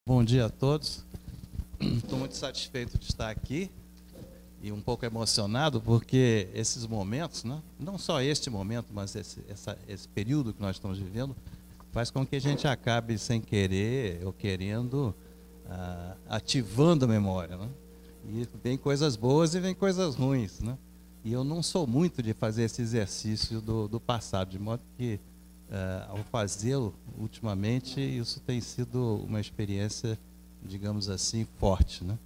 Bom dia a todos. Estou muito satisfeito de estar aqui e um pouco emocionado porque esses momentos, né, não só este momento, mas esse período que nós estamos vivendo, faz com que a gente acabe sem querer ou querendo ativando a memória, né? E vem coisas boas e vem coisas ruins, né? E eu não sou muito de fazer esse exercício do passado, de modo que ao fazê-lo ultimamente, isso tem sido uma experiência, digamos assim, forte, né?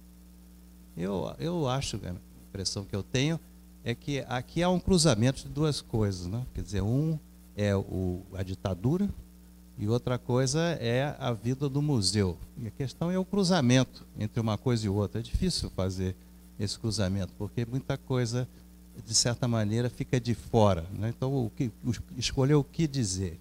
Eu acho, a impressão que eu tenho é que aqui há um cruzamento de duas coisas, né? Quer dizer, um é a ditadura e outra coisa é a vida do museu. E a questão é o cruzamento entre uma coisa e outra. É difícil fazer esse cruzamento, porque muita coisa, de certa maneira, fica de fora, né? Então, escolher o que dizer.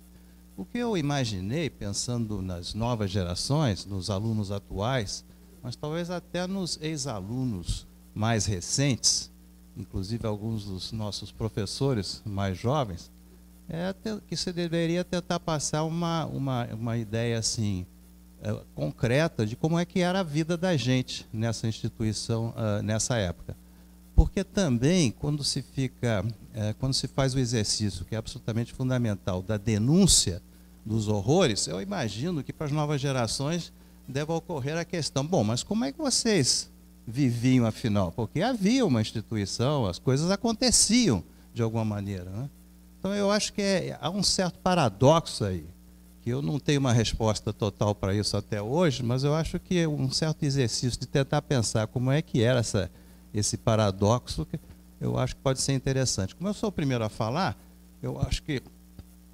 O que eu imaginei, pensando nas novas gerações, nos alunos atuais, mas talvez até nos ex-alunos mais recentes, inclusive alguns dos nossos professores mais jovens, é que se deveria tentar passar uma ideia assim, concreta de como é que era a vida da gente nessa instituição, nessa época. Porque também, quando se faz o exercício, que é absolutamente fundamental, da denúncia dos horrores, eu imagino que para as novas gerações deve ocorrer a questão, bom, mas como é que vocês viviam afinal? Porque havia uma instituição, as coisas aconteciam de alguma maneira, né? Então eu acho que há um certo paradoxo aí, que eu não tenho uma resposta total para isso até hoje, mas eu acho que é um certo exercício de tentar pensar como é que era esse paradoxo, que eu acho que pode ser interessante. Como eu sou o primeiro a falar, eu acho que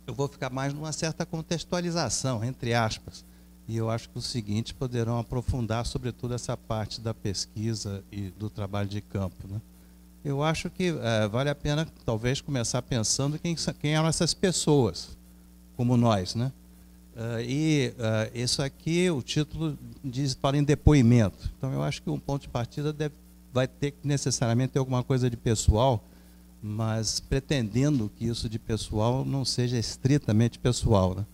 eu vou ficar mais numa certa contextualização, entre aspas, e eu acho que os seguintes poderão aprofundar, sobretudo, essa parte da pesquisa e do trabalho de campo, né? Eu acho que vale a pena, talvez, começar pensando quem eram essas pessoas, como nós, né? Isso aqui, o título fala em depoimento. Então, eu acho que um ponto de partida vai ter que necessariamente ter alguma coisa de pessoal, mas pretendendo que isso de pessoal não seja estritamente pessoal, né?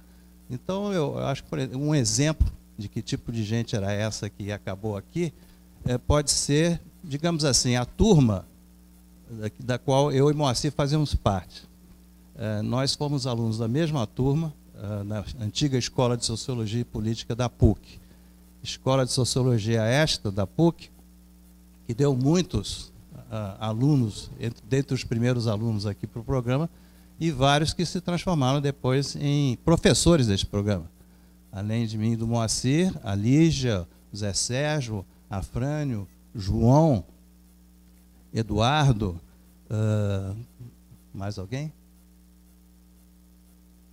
Então, eu acho que, por exemplo, um exemplo de que tipo de gente era essa que acabou aqui, pode ser, digamos assim, a turma da qual eu e Moacir fazemos parte. Nós fomos alunos da mesma turma, na antiga Escola de Sociologia e Política da PUC. Escola de Sociologia esta da PUC, que deu muitos alunos, dentre os primeiros alunos aqui para o programa, e vários que se transformaram depois em professores deste programa. Além de mim e do Moacir, a Lígia, o Zé Sérgio, Afrânio, João, Eduardo, mais alguém?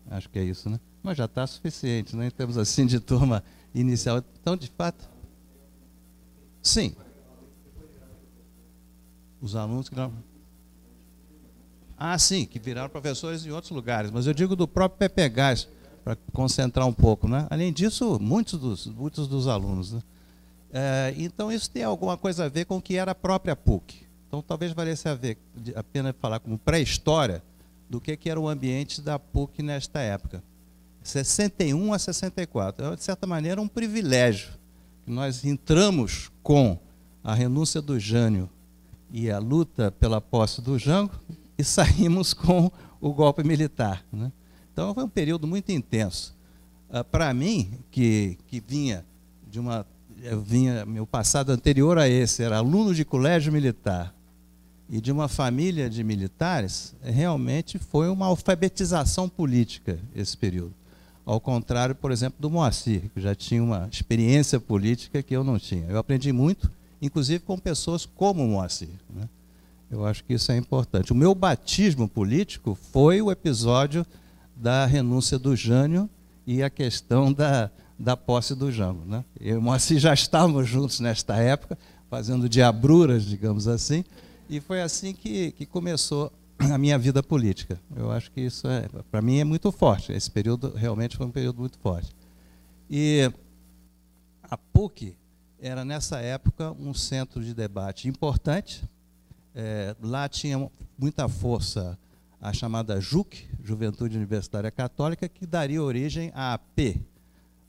Acho que é isso, né? Mas já está suficiente, né? Em termos assim de turma inicial. Então, de fato, sim. Os alunos que não... sim, que viraram professores em outros lugares, mas eu digo do próprio PPGás, para concentrar um pouco, né? Além disso, muitos dos alunos, né? Então, isso tem alguma coisa a ver com o que era a própria PUC. Então, talvez valesse a pena falar como pré-história do que era o ambiente da PUC nesta época. 61 a 64. De certa maneira, um privilégio. Nós entramos com a renúncia do Jânio e a luta pela posse do Jango e saímos com o golpe militar, né? Então, foi um período muito intenso. Para mim, que vinha de meu passado anterior a esse, era aluno de colégio militar e de uma família de militares, realmente foi uma alfabetização política esse período. Ao contrário, por exemplo, do Moacir, que já tinha uma experiência política que eu não tinha. Eu aprendi muito, inclusive com pessoas como o Moacir, né? Eu acho que isso é importante. O meu batismo político foi o episódio da renúncia do Jânio e a questão da posse do Jango, né? Eu e o Moacir já estávamos juntos nesta época, fazendo diabruras, digamos assim, e foi assim que começou a minha vida política. Eu acho que isso, para mim, é muito forte. Esse período realmente foi um período muito forte. E a PUC era, nessa época, um centro de debate importante. Lá tinha muita força a chamada JUC, Juventude Universitária Católica, que daria origem à AP,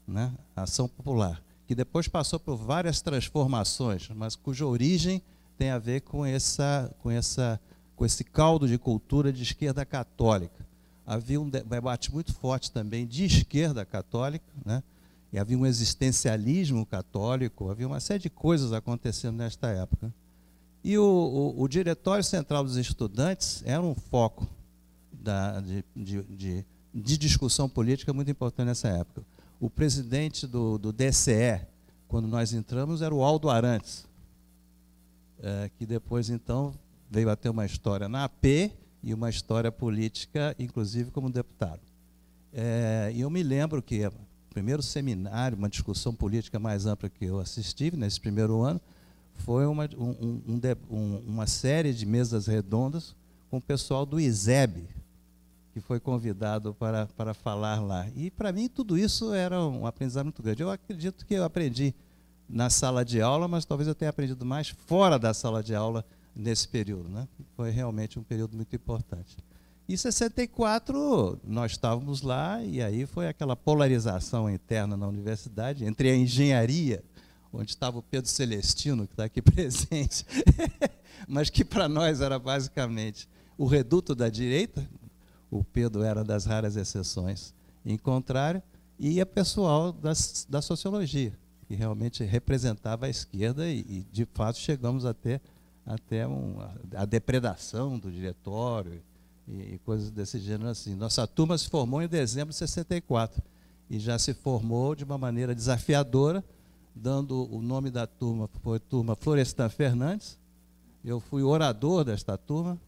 né? Ação Popular, que depois passou por várias transformações, mas cuja origem tem a ver com esse caldo de cultura de esquerda católica. Havia um debate muito forte também de esquerda católica, né? E havia um existencialismo católico, havia uma série de coisas acontecendo nesta época. E o Diretório Central dos Estudantes era um foco de discussão política muito importante nessa época. O presidente do DCE, quando nós entramos, era o Aldo Arantes, que depois, então, veio a ter uma história na AP e uma história política, inclusive como deputado. E eu me lembro que o primeiro seminário, uma discussão política mais ampla que eu assisti nesse primeiro ano, foi uma série de mesas redondas com o pessoal do ISEB, que foi convidado para falar lá. E, para mim, tudo isso era um aprendizado muito grande. Eu acredito que eu aprendi na sala de aula, mas talvez eu tenha aprendido mais fora da sala de aula nesse período, né? Foi realmente um período muito importante. Em 64, nós estávamos lá, e aí foi aquela polarização interna na universidade, entre a engenharia, onde estava o Pedro Celestino, que está aqui presente, mas que para nós era basicamente o reduto da direita. O Pedro era das raras exceções em contrário, e a pessoal da sociologia, que realmente representava a esquerda, e de fato chegamos até a depredação do diretório e coisas desse gênero assim. Nossa turma se formou em dezembro de 64 e já se formou de uma maneira desafiadora, dando o nome da turma, foi turma Florestan Fernandes. Eu fui orador desta turma.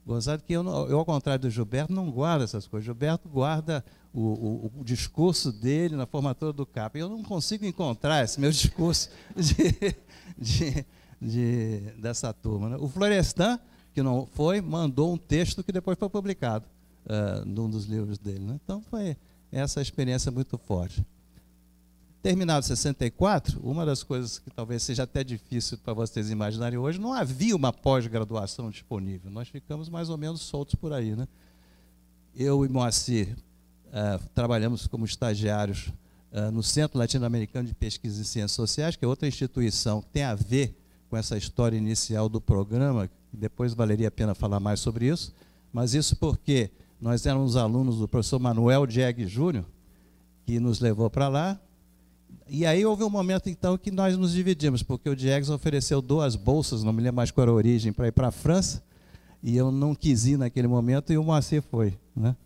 Gozado que eu, ao contrário do Gilberto, não guardo essas coisas. Gilberto guarda o discurso dele na formatura do CAP. Eu não consigo encontrar esse meu discurso dessa turma, né? O Florestan, que não foi, mandou um texto que depois foi publicado num dos livros dele, né? Então, foi essa experiência muito forte. Terminado 64, uma das coisas que talvez seja até difícil para vocês imaginarem hoje, não havia uma pós-graduação disponível. Nós ficamos mais ou menos soltos por aí, né? Eu e Moacir trabalhamos como estagiários no Centro Latino-Americano de Pesquisa em Ciências Sociais, que é outra instituição que tem a ver com essa história inicial do programa, que depois valeria a pena falar mais sobre isso, mas isso porque nós éramos alunos do professor Manuel Dieg Júnior, que nos levou para lá. E aí houve um momento, então, que nós nos dividimos, porque o Diegues ofereceu 2 bolsas, não me lembro mais qual era a origem, para ir para a França, e eu não quis ir naquele momento, e o Moacir foi, né?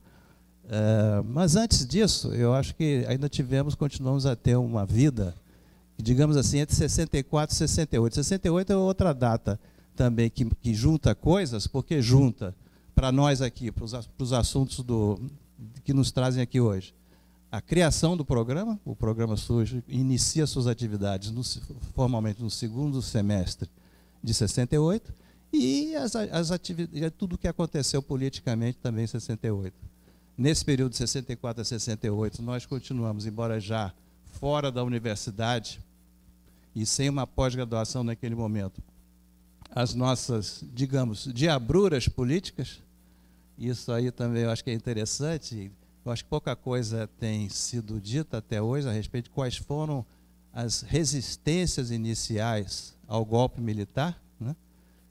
Mas antes disso, eu acho que ainda continuamos a ter uma vida, digamos assim, entre 64 e 68. 68 é outra data também que junta coisas, porque junta, para nós aqui, para os assuntos que nos trazem aqui hoje, a criação do programa. O programa surge, inicia suas atividades formalmente no segundo semestre de 68, e as atividades, tudo o que aconteceu politicamente também em 68. Nesse período de 64 a 68, nós continuamos, embora já fora da universidade e sem uma pós-graduação naquele momento, as nossas, digamos, diabruras políticas. Isso aí também eu acho que é interessante. Eu acho que pouca coisa tem sido dita até hoje a respeito de quais foram as resistências iniciais ao golpe militar, né?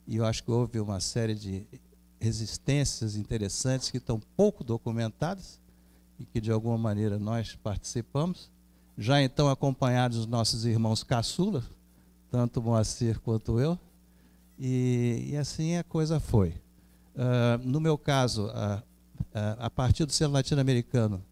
E eu acho que houve uma série de resistências interessantes que estão pouco documentadas e que, de alguma maneira, nós participamos. Já então acompanhados dos nossos irmãos caçulas, tanto o Moacir quanto eu, e assim a coisa foi. No meu caso, a partir do Centro Latino-Americano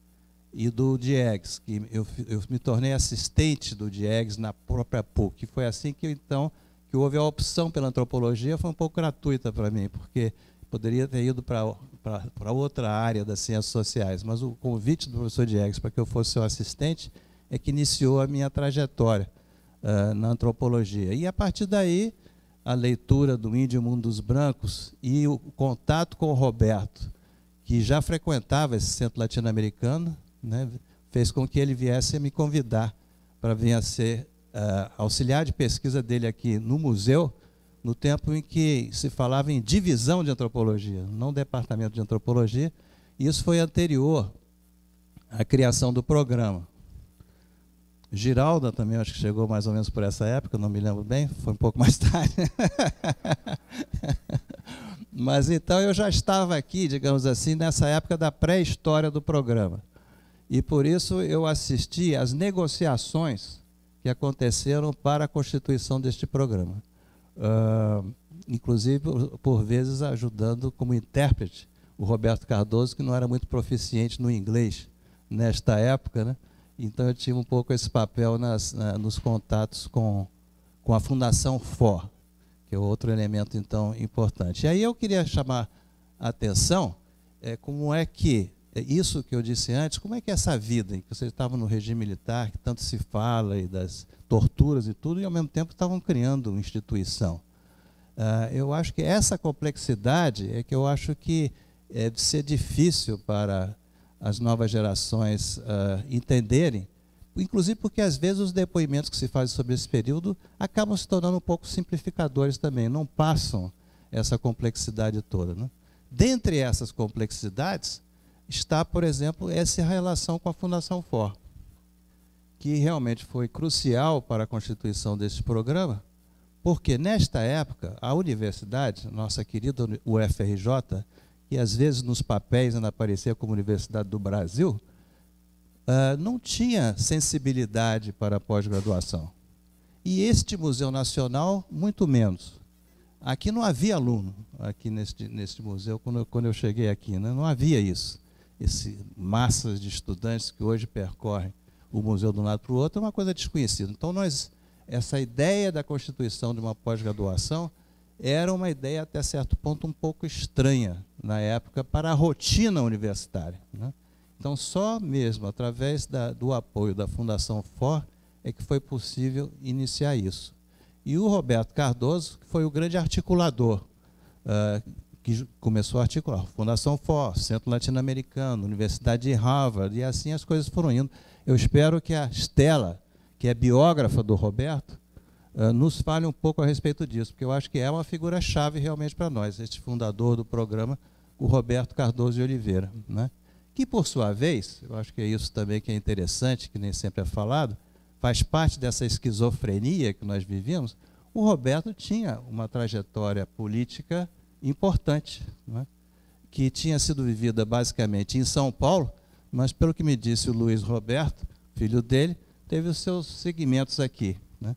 e do Diegues, que eu me tornei assistente do Diegues na própria PUC, que foi assim que então que houve a opção pela antropologia. Foi um pouco gratuita para mim, porque poderia ter ido para outra área das ciências sociais, mas o convite do professor Diegues para que eu fosse seu assistente é que iniciou a minha trajetória na antropologia. E a partir daí, a leitura do Índio e o Mundo dos Brancos e o contato com o Roberto, que já frequentava esse centro latino-americano, né, fez com que ele viesse a me convidar para vir a ser auxiliar de pesquisa dele aqui no museu, no tempo em que se falava em divisão de antropologia, não departamento de antropologia. E isso foi anterior à criação do programa. Giralda também, acho que chegou mais ou menos por essa época, não me lembro bem, foi um pouco mais tarde. Mas então eu já estava aqui, digamos assim, nessa época da pré-história do programa. E por isso eu assisti às negociações que aconteceram para a constituição deste programa. Inclusive, por vezes, ajudando como intérprete o Roberto Cardoso, que não era muito proficiente no inglês nesta época, né? Então eu tive um pouco esse papel nos contatos com a Fundação FOR, que é outro elemento, então, importante. E aí eu queria chamar a atenção, como é que, isso que eu disse antes, como é que é essa vida, em que vocês estavam no regime militar, que tanto se fala, e das torturas e tudo, e ao mesmo tempo estavam criando uma instituição. Eu acho que essa complexidade é que eu acho que é de ser difícil para as novas gerações entenderem, inclusive porque às vezes os depoimentos que se fazem sobre esse período acabam se tornando um pouco simplificadores também, não passam essa complexidade toda, né? Dentre essas complexidades está, por exemplo, essa relação com a Fundação FOR, que realmente foi crucial para a constituição desse programa, porque nesta época a universidade, nossa querida UFRJ, que às vezes nos papéis ainda aparecia como Universidade do Brasil, não tinha sensibilidade para a pós-graduação. E este Museu Nacional, muito menos. Aqui não havia aluno, aqui neste museu, quando eu cheguei aqui, né? Não havia isso. Massas de estudantes que hoje percorrem o museu de um lado para o outro é uma coisa desconhecida. Então, essa ideia da constituição de uma pós-graduação era uma ideia, até certo ponto, um pouco estranha na época para a rotina universitária, né? Então, só mesmo através do apoio da Fundação FOR é que foi possível iniciar isso. E o Roberto Cardoso, que foi o grande articulador, que começou a articular Fundação FOR, Centro Latino-Americano, Universidade de Harvard, e assim as coisas foram indo. Eu espero que a Stella, que é biógrafa do Roberto, nos fale um pouco a respeito disso, porque eu acho que é uma figura-chave realmente para nós, este fundador do programa, o Roberto Cardoso de Oliveira, né? Que, por sua vez, eu acho que é isso também que é interessante, que nem sempre é falado, faz parte dessa esquizofrenia que nós vivíamos. O Roberto tinha uma trajetória política importante, né? Que tinha sido vivida basicamente em São Paulo, mas, pelo que me disse o Luiz Roberto, filho dele, teve os seus segmentos aqui, né?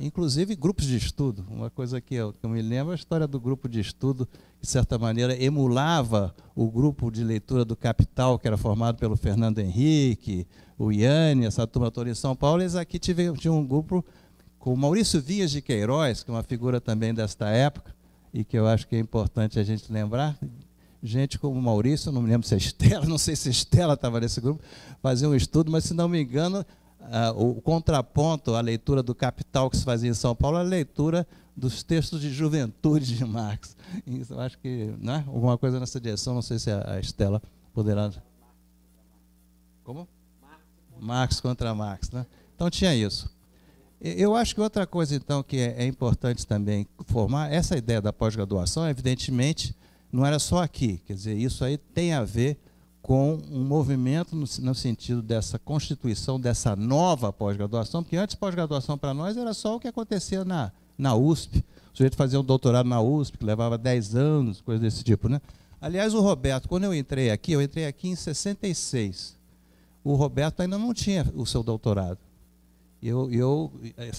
Inclusive grupos de estudo. Uma coisa que eu me lembro é a história do grupo de estudo, que, de certa maneira, emulava o grupo de leitura do Capital, que era formado pelo Fernando Henrique, o Iane, essa turma toda em São Paulo. Eles aqui tinham um grupo com o Maurício Vinhas de Queiroz, que é uma figura também desta época, e que eu acho que é importante a gente lembrar. Gente como o Maurício, não me lembro se a Estela, não sei se a Estela estava nesse grupo, fazia um estudo, mas, se não me engano, o contraponto à leitura do Capital que se fazia em São Paulo é a leitura dos textos de juventude de Marx. Isso, eu acho que, né, alguma coisa nessa direção, não sei se a Estela poderá... Como? Marx contra Marx, né? Então tinha isso. Eu acho que outra coisa, então, que é importante também formar, essa ideia da pós-graduação, evidentemente, não era só aqui. Quer dizer, isso aí tem a ver com um movimento no sentido dessa constituição, dessa nova pós-graduação, porque antes pós-graduação para nós era só o que acontecia na USP. O sujeito fazia um doutorado na USP, que levava 10 anos, coisa desse tipo, né? Aliás, o Roberto, quando eu entrei aqui em 66. O Roberto ainda não tinha o seu doutorado. Eu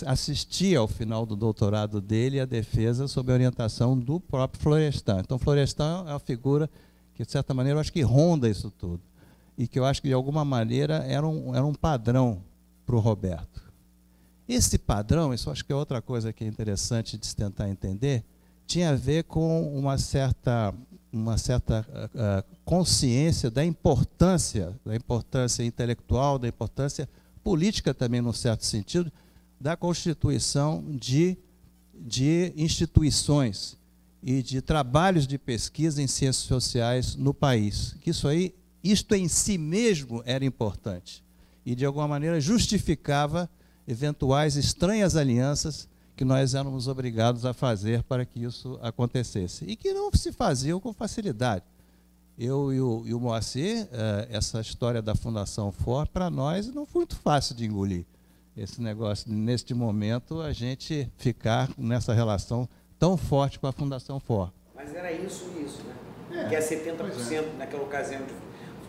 assisti ao final do doutorado dele a defesa sob a orientação do próprio Florestan. Então, Florestan é uma figura que, de certa maneira, eu acho que ronda isso tudo. E que eu acho que, de alguma maneira, era um padrão para o Roberto. Esse padrão, isso acho que é outra coisa que é interessante de se tentar entender, tinha a ver com uma certa consciência da importância intelectual, da importância política também, num certo sentido, da constituição de instituições e de trabalhos de pesquisa em ciências sociais no país. Que isto em si mesmo era importante e, de alguma maneira, justificava eventuais estranhas alianças que nós éramos obrigados a fazer para que isso acontecesse, e que não se faziam com facilidade. eu e o Moacir, essa história da Fundação FOR, para nós, não foi muito fácil de engolir. Esse negócio, neste momento, a gente ficar nessa relação tão forte com a Fundação FOR. Mas era isso, né? Que é 70% naquela ocasião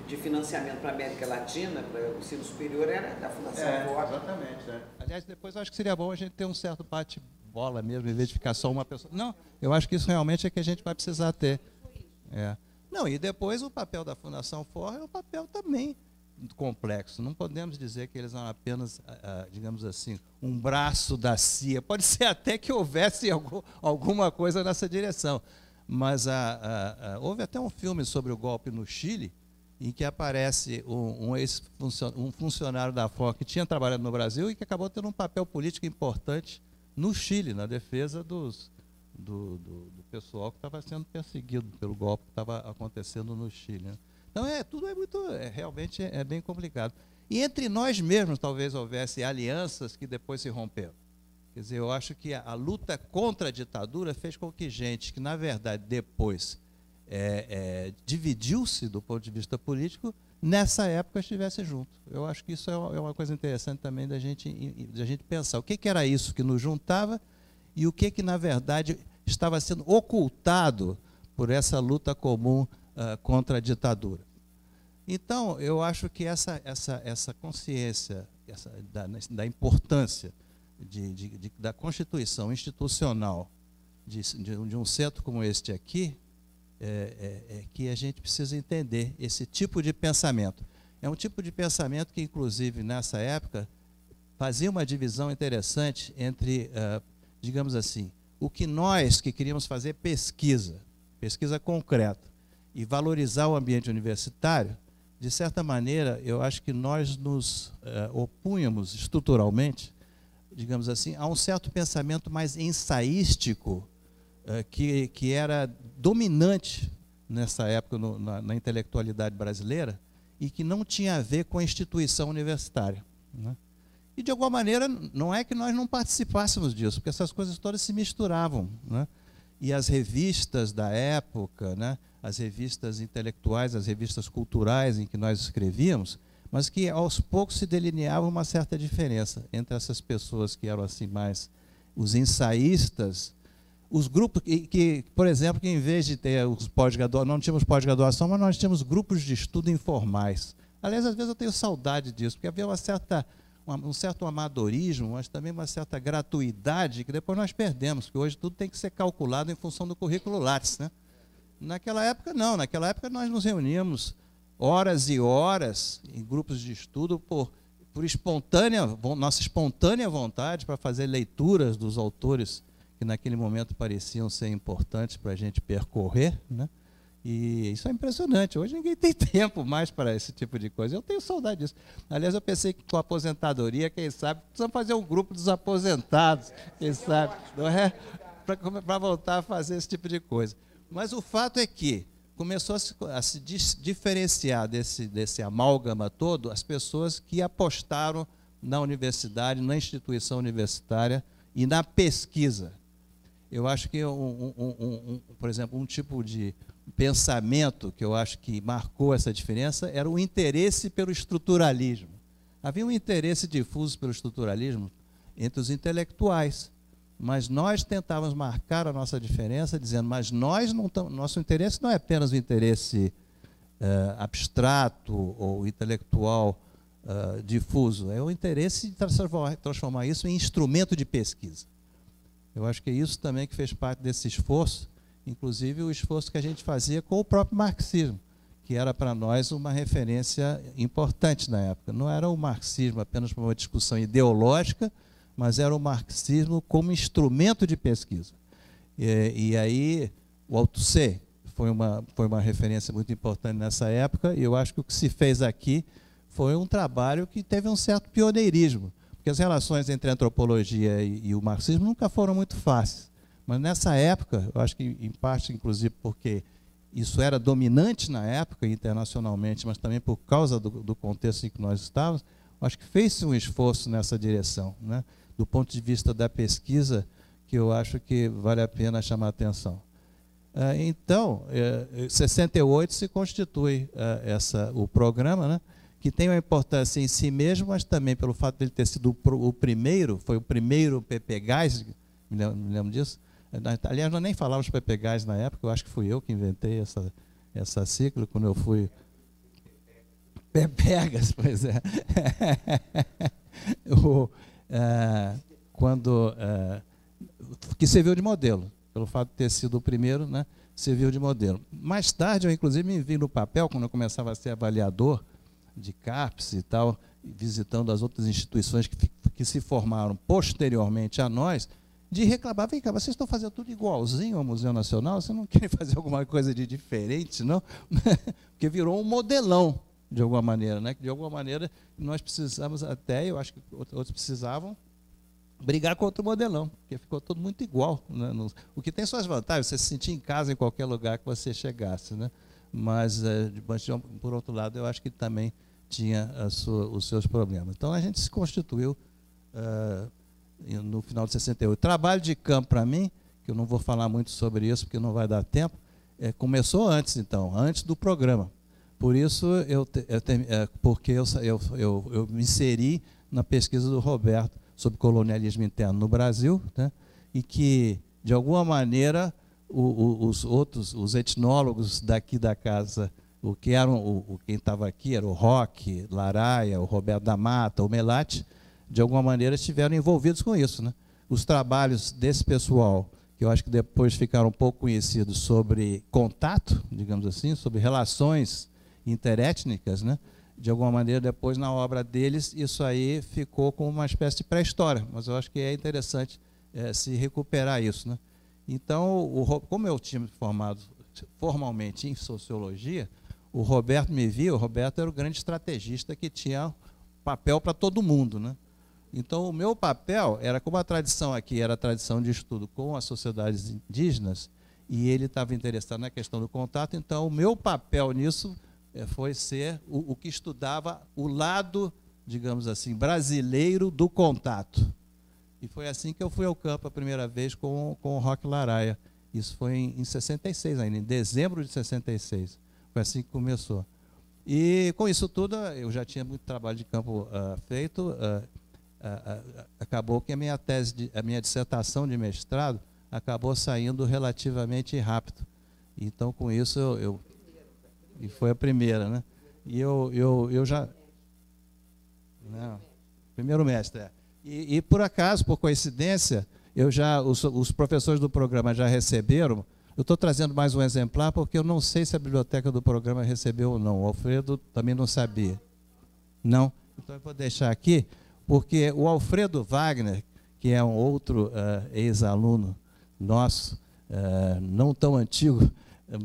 de financiamento para a América Latina, para o ensino superior, era da Fundação FOR. Exatamente. Aliás, depois acho que seria bom a gente ter um certo bate-bola mesmo, em vez de ficar só uma pessoa. Não, eu acho que isso realmente é que a gente vai precisar ter. Não, e depois o papel da Fundação FOR é um papel também complexo. Não podemos dizer que eles são apenas, digamos assim, um braço da CIA. Pode ser até que houvesse alguma coisa nessa direção. Mas houve até um filme sobre o golpe no Chile, em que aparece um funcionário da FOR que tinha trabalhado no Brasil e que acabou tendo um papel político importante no Chile, na defesa do pessoal que estava sendo perseguido pelo golpe que estava acontecendo no Chile. Né? Então, tudo é muito, realmente é bem complicado. E entre nós mesmos, talvez houvesse alianças que depois se romperam. Quer dizer, eu acho que a luta contra a ditadura fez com que gente que, na verdade, depois dividiu-se do ponto de vista político, nessa época estivesse junto. Eu acho que isso é uma coisa interessante também da gente pensar. O que era isso que nos juntava e o que na verdade, estava sendo ocultado por essa luta comum contra a ditadura. Então, eu acho que essa consciência da importância da constituição institucional de um centro como este aqui, que a gente precisa entender esse tipo de pensamento. É um tipo de pensamento que, inclusive, nessa época, fazia uma divisão interessante entre, digamos assim, o que nós que queríamos fazer pesquisa concreta, e valorizar o ambiente universitário, de certa maneira, eu acho que nós nos opunhamos estruturalmente, digamos assim, a um certo pensamento mais ensaístico, que era dominante nessa época na intelectualidade brasileira e que não tinha a ver com a instituição universitária. Né? E, de alguma maneira, não é que nós não participássemos disso, porque essas coisas todas se misturavam. Né? E as revistas da época, né? As revistas intelectuais, as revistas culturais em que nós escrevíamos, mas que, aos poucos, se delineava uma certa diferença entre essas pessoas que eram assim mais os ensaístas, os grupos que, por exemplo, que em vez de ter os pós-graduação, não tínhamos pós-graduação, mas nós tínhamos grupos de estudo informais. Aliás, às vezes eu tenho saudade disso, porque havia um certo amadorismo, mas também uma certa gratuidade que depois nós perdemos, porque hoje tudo tem que ser calculado em função do currículo Lattes. Né? Naquela época, não. Naquela época nós nos reuníamos horas e horas em grupos de estudo por nossa espontânea vontade para fazer leituras dos autores que naquele momento pareciam ser importantes para a gente percorrer, né? E isso é impressionante. Hoje ninguém tem tempo mais para esse tipo de coisa. Eu tenho saudade disso. Aliás, eu pensei que com a aposentadoria, quem sabe, precisamos fazer um grupo dos aposentados, quem sabe, não é? Para voltar a fazer esse tipo de coisa. Mas o fato é que começou a se diferenciar desse amálgama todo as pessoas que apostaram na universidade, na instituição universitária e na pesquisa. Eu acho que, por exemplo, um tipo de pensamento que eu acho que marcou essa diferença era o interesse pelo estruturalismo. Havia um interesse difuso pelo estruturalismo entre os intelectuais, mas nós tentávamos marcar a nossa diferença dizendo, mas nosso interesse não é apenas o interesse abstrato ou intelectual difuso, é o interesse de transformar isso em instrumento de pesquisa. Eu acho que é isso também que fez parte desse esforço, inclusive o esforço que a gente fazia com o próprio marxismo, que era para nós uma referência importante na época. Não era o marxismo apenas para uma discussão ideológica, mas era o marxismo como instrumento de pesquisa. E aí o Althusser foi uma referência muito importante nessa época, e eu acho que o que se fez aqui foi um trabalho que teve um certo pioneirismo, porque as relações entre a antropologia e o marxismo nunca foram muito fáceis. Mas nessa época, eu acho que em parte, inclusive, porque isso era dominante na época internacionalmente, mas também por causa do contexto em que nós estávamos, eu acho que fez-se um esforço nessa direção, né? Do ponto de vista da pesquisa, que eu acho que vale a pena chamar a atenção. Então, em 68 se constitui o programa, né, que tem uma importância em si mesmo, mas também pelo fato de ele ter sido o primeiro, foi o primeiro PP-Gás, me lembro disso. Aliás, nós nem falávamos PP-Gás na época, eu acho que fui eu que inventei essa sigla, quando eu fui... PP-Gás, pois é. Que serviu de modelo, pelo fato de ter sido o primeiro, né, serviu de modelo. Mais tarde, eu inclusive me vi no papel, quando eu começava a ser avaliador de CAPES e tal, visitando as outras instituições que se formaram posteriormente a nós, de reclamar, vem cá, vocês estão fazendo tudo igualzinho ao Museu Nacional, vocês não querem fazer alguma coisa de diferente, não? Porque virou um modelão, de alguma maneira, né? De alguma maneira, nós precisamos até, eu acho que outros precisavam, brigar contra o modelão, porque ficou tudo muito igual, né? O que tem suas vantagens, você se sentir em casa em qualquer lugar que você chegasse, né? Mas, por outro lado, eu acho que também tinha os seus problemas. Então, a gente se constituiu no final de 68. Trabalho de campo, para mim, que eu não vou falar muito sobre isso, porque não vai dar tempo, começou antes, então, antes do programa. Por isso, porque eu me inseri na pesquisa do Roberto sobre colonialismo interno no Brasil, né, e que, de alguma maneira, os etnólogos daqui da casa, quem estava aqui era o Roque, Laraia, o Roberto da Mata, o Melati, de alguma maneira estiveram envolvidos com isso, né? Os trabalhos desse pessoal, que eu acho que depois ficaram um pouco conhecidos sobre contato, digamos assim, sobre relações interétnicas, né? De alguma maneira, depois, na obra deles, isso aí ficou como uma espécie de pré-história, mas eu acho que é interessante se recuperar isso, né? Então, como eu tinha me formado formalmente em sociologia, o Roberto me via, o Roberto era o grande estrategista que tinha papel para todo mundo, né? Então, o meu papel era, como a tradição aqui era a tradição de estudo com as sociedades indígenas, e ele estava interessado na questão do contato, então o meu papel nisso foi ser o que estudava o lado, digamos assim, brasileiro do contato. E foi assim que eu fui ao campo a primeira vez com o Roque Laraia. Isso foi em 66 ainda, em dezembro de 66. Foi assim que começou. E com isso tudo, eu já tinha muito trabalho de campo feito. Acabou que a minha dissertação de mestrado acabou saindo relativamente rápido. Então, com isso, e foi a primeira, né? E eu já... Não, primeiro mestre, E por acaso, por coincidência, os professores do programa já receberam. Eu estou trazendo mais um exemplar, porque eu não sei se a biblioteca do programa recebeu ou não. O Alfredo também não sabia. Não? Então, eu vou deixar aqui, porque o Alfredo Wagner, que é um outro ex-aluno nosso, não tão antigo,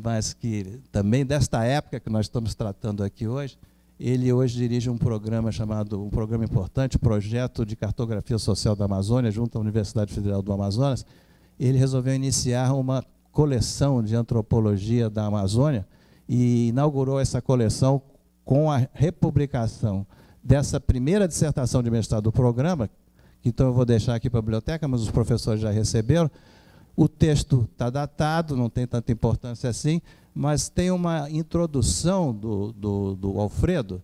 mas que também desta época que nós estamos tratando aqui hoje, ele hoje dirige um programa chamado, um programa importante, o Projeto de Cartografia Social da Amazônia, junto à Universidade Federal do Amazonas. Ele resolveu iniciar uma coleção de antropologia da Amazônia e inaugurou essa coleção com a republicação dessa primeira dissertação de mestrado do programa, que então eu vou deixar aqui para a biblioteca, mas os professores já receberam. O texto está datado, não tem tanta importância assim, mas tem uma introdução do Alfredo